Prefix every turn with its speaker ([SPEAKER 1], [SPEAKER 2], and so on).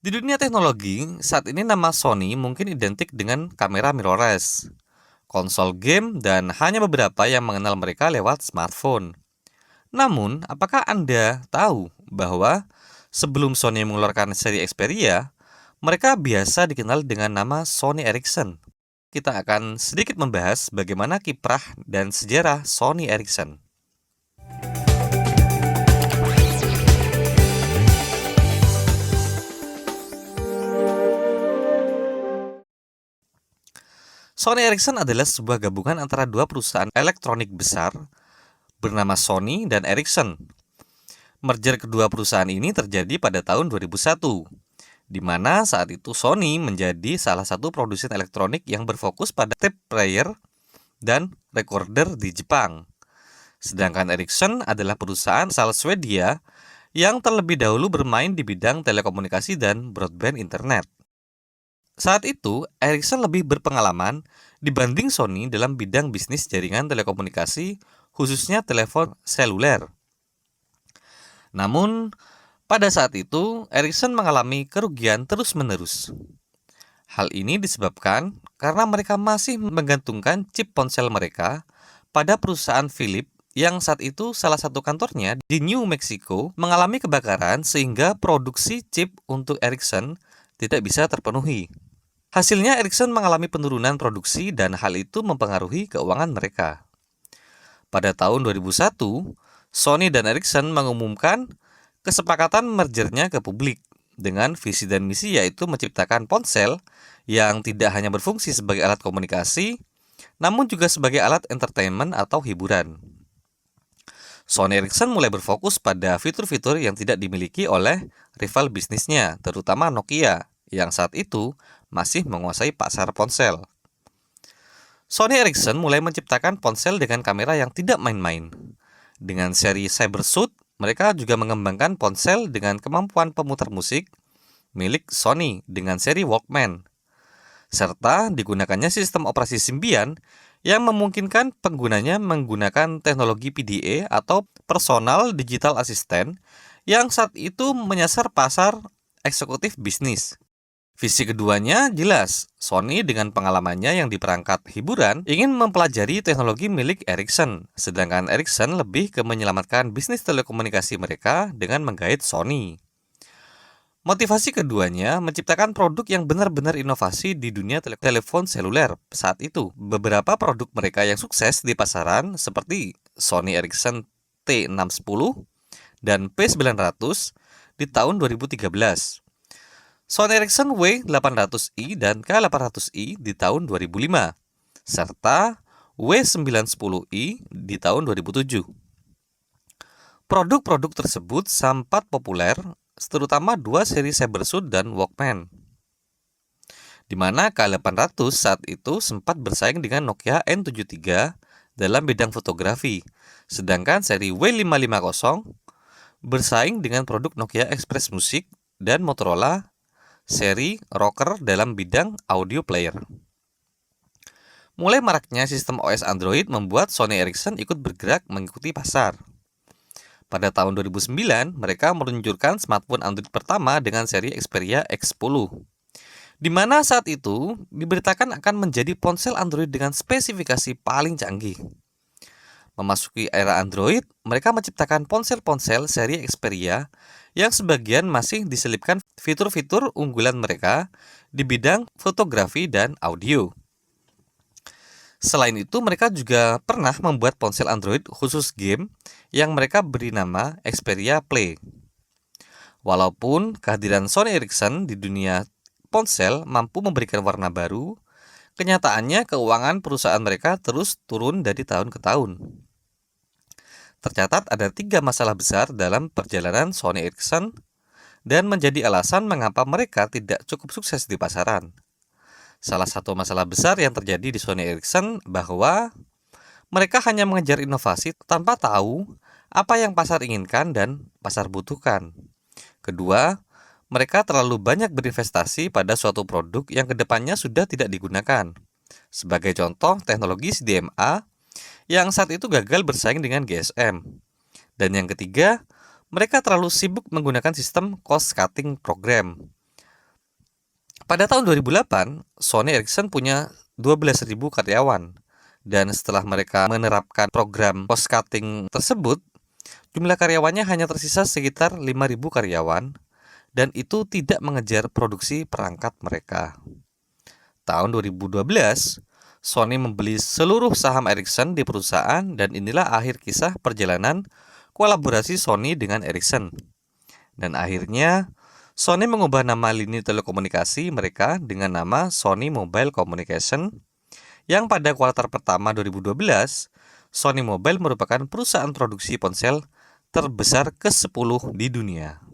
[SPEAKER 1] Di dunia teknologi, saat ini nama Sony mungkin identik dengan kamera mirrorless, konsol game, dan hanya beberapa yang mengenal mereka lewat smartphone. Namun, apakah Anda tahu bahwa sebelum Sony mengeluarkan seri Xperia, mereka biasa dikenal dengan nama Sony Ericsson? Kita akan sedikit membahas bagaimana kiprah dan sejarah Sony Ericsson. Sony Ericsson adalah sebuah gabungan antara dua perusahaan elektronik besar bernama Sony dan Ericsson. Merger kedua perusahaan ini terjadi pada tahun 2001, di mana saat itu Sony menjadi salah satu produsen elektronik yang berfokus pada tape player dan recorder di Jepang. Sedangkan Ericsson adalah perusahaan asal Swedia yang terlebih dahulu bermain di bidang telekomunikasi dan broadband internet. Saat itu, Ericsson lebih berpengalaman dibanding Sony dalam bidang bisnis jaringan telekomunikasi, khususnya telepon seluler. Namun, pada saat itu, Ericsson mengalami kerugian terus-menerus. Hal ini disebabkan karena mereka masih menggantungkan chip ponsel mereka pada perusahaan Philips yang saat itu salah satu kantornya di New Mexico mengalami kebakaran sehingga produksi chip untuk Ericsson tidak bisa terpenuhi. Hasilnya Ericsson mengalami penurunan produksi dan hal itu mempengaruhi keuangan mereka. Pada tahun 2001, Sony dan Ericsson mengumumkan kesepakatan mergernya ke publik dengan visi dan misi yaitu menciptakan ponsel yang tidak hanya berfungsi sebagai alat komunikasi, namun juga sebagai alat entertainment atau hiburan. Sony Ericsson mulai berfokus pada fitur-fitur yang tidak dimiliki oleh rival bisnisnya, terutama Nokia, yang saat itu masih menguasai pasar ponsel. Sony Ericsson mulai menciptakan ponsel dengan kamera yang tidak main-main. Dengan seri Cybershot, mereka juga mengembangkan ponsel dengan kemampuan pemutar musik milik Sony dengan seri Walkman, serta digunakannya sistem operasi Symbian yang memungkinkan penggunanya menggunakan teknologi PDA atau Personal Digital Assistant yang saat itu menyasar pasar eksekutif bisnis. Visi keduanya jelas, Sony dengan pengalamannya yang di perangkat hiburan ingin mempelajari teknologi milik Ericsson, sedangkan Ericsson lebih ke menyelamatkan bisnis telekomunikasi mereka dengan menggait Sony. Motivasi keduanya menciptakan produk yang benar-benar inovasi di dunia telepon seluler saat itu. Beberapa produk mereka yang sukses di pasaran seperti Sony Ericsson T610 dan P900 di tahun 2013. Sony Ericsson W800i dan K800i di tahun 2005, serta W910i di tahun 2007. Produk-produk tersebut sempat populer, terutama dua seri Cybershot dan Walkman, di mana K800 saat itu sempat bersaing dengan Nokia N73 dalam bidang fotografi, sedangkan seri W550 bersaing dengan produk Nokia Express Music dan Motorola seri Rocker dalam bidang audio player. Mulai maraknya sistem OS Android membuat Sony Ericsson ikut bergerak mengikuti pasar. Pada tahun 2009, mereka meluncurkan smartphone Android pertama dengan seri Xperia X10, di mana saat itu diberitakan akan menjadi ponsel Android dengan spesifikasi paling canggih. Memasuki era Android, mereka menciptakan ponsel-ponsel seri Xperia yang sebagian masih diselipkan fitur-fitur unggulan mereka di bidang fotografi dan audio. Selain itu, mereka juga pernah membuat ponsel Android khusus game yang mereka beri nama Xperia Play. Walaupun kehadiran Sony Ericsson di dunia ponsel mampu memberikan warna baru, kenyataannya keuangan perusahaan mereka terus turun dari tahun ke tahun. Tercatat ada 3 masalah besar dalam perjalanan Sony Ericsson dan menjadi alasan mengapa mereka tidak cukup sukses di pasaran. Salah satu masalah besar yang terjadi di Sony Ericsson bahwa mereka hanya mengejar inovasi tanpa tahu apa yang pasar inginkan dan pasar butuhkan. Kedua, mereka terlalu banyak berinvestasi pada suatu produk yang kedepannya sudah tidak digunakan. Sebagai contoh, teknologi CDMA yang saat itu gagal bersaing dengan GSM. Dan yang ketiga, mereka terlalu sibuk menggunakan sistem cost cutting program. Pada tahun 2008, Sony Ericsson punya 12.000 karyawan. Dan setelah mereka menerapkan program cost cutting tersebut, jumlah karyawannya hanya tersisa sekitar 5.000 karyawan, dan itu tidak mengejar produksi perangkat mereka. Tahun 2012, Sony membeli seluruh saham Ericsson di perusahaan, dan inilah akhir kisah perjalanan kolaborasi Sony dengan Ericsson. Dan akhirnya, Sony mengubah nama lini telekomunikasi mereka dengan nama Sony Mobile Communication, yang pada kuartal pertama 2012, Sony Mobile merupakan perusahaan produksi ponsel terbesar ke-10 di dunia.